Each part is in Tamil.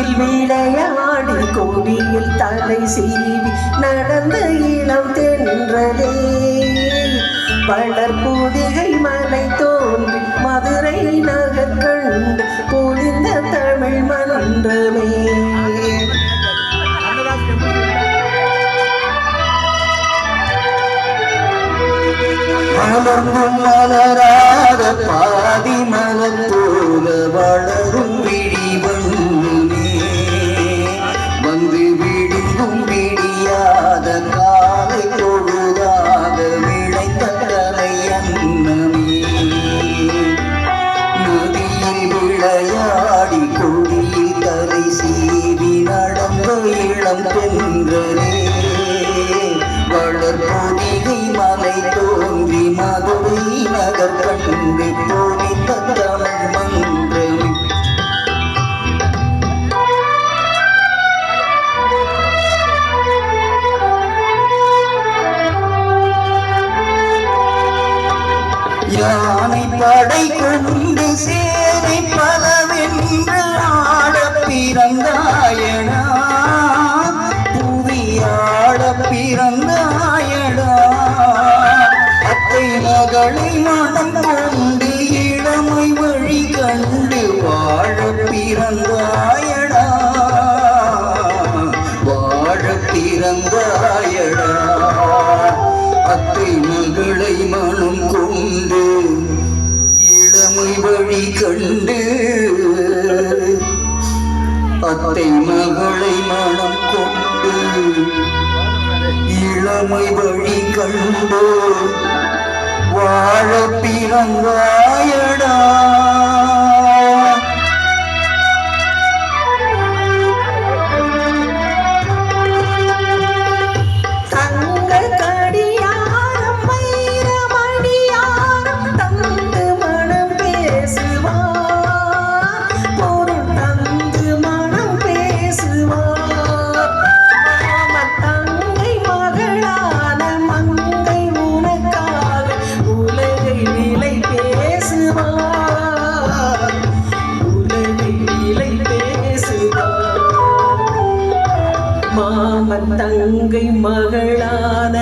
நதியில் விளையாடி கொடியில் தலை சீவி நடந்த இளம் தென்றலே வளர்பூதிகை மலை தோன்றி மதுரை நகர் கண்டு பொழிந்த தமிழ் மன்றமே மலர்ந்தும் மலராத பாதி மலர் போல வளரும் விழிவண்ணே வந்து விடுங்கும் விடியாத காலை பொழுதாக விளைந்த கலை அன்னமே நதியில் விளையாடி கொடியில் தலை சீவி நடந்த இளம் தென்றலே வளர்பொதிகை மலை தோன்றி மதுரை நகர் கண்டு பொழிந்த தமிழ் மன்றமே யானை படை கொண்டு சேனை பலவென்று ஆட பிறந்தாயனா புவியாட பிறந்தாயடா அத்தை மகளை மனம் கொண்டு இளமை வழி கண்டு வாழ பிறந்தாயடா வாழ பிறந்தாயடா அத்தை மகளை மனம் கொண்டு இளமை வழி கண்டு அத்தை மகளை மனம் கொண்டு இளமை வழி கண்டு வாழ பிறந்தாயடா மாமன் தங்கை மகளான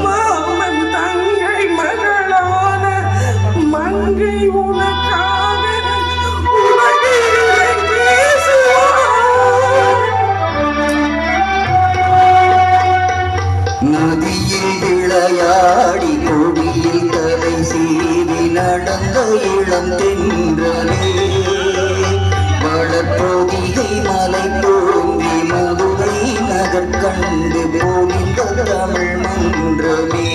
மாமன் தங்கை மகளான மங்கை உனக்காக உலகில் பேசுவார். நதியில் விளையாடி கொடியில் தலை சீவி நடந்த இளம் தென்றலே வளர்பொதிகை மலை தோன்றி மதுரை நகர் கண்டு பொழிந்த தமிழ் மன்றமே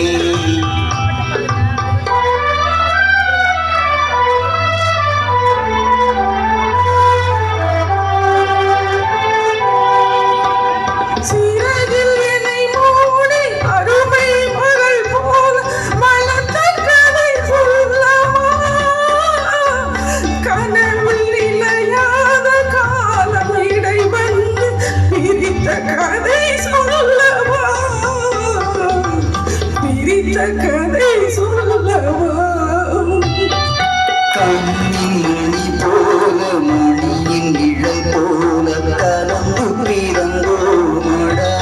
கதை சொல்லவா கண்ணின் மணி போல மணியின் நிழல் போல கலந்து பிறந்தோமடா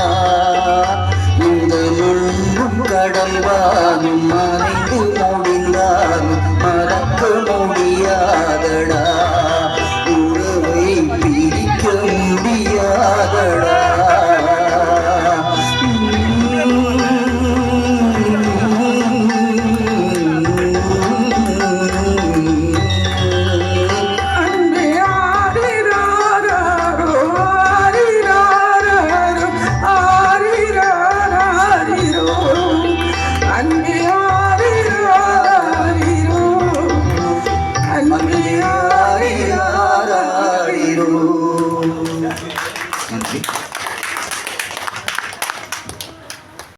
காதலா அன்பே ஆரிராரோ, ஆரிராரோ, ஆரிராரிரோ. அன்பே ஆரிராரிரோ, அன்பே ஆரிராரிரோ. நன்றி.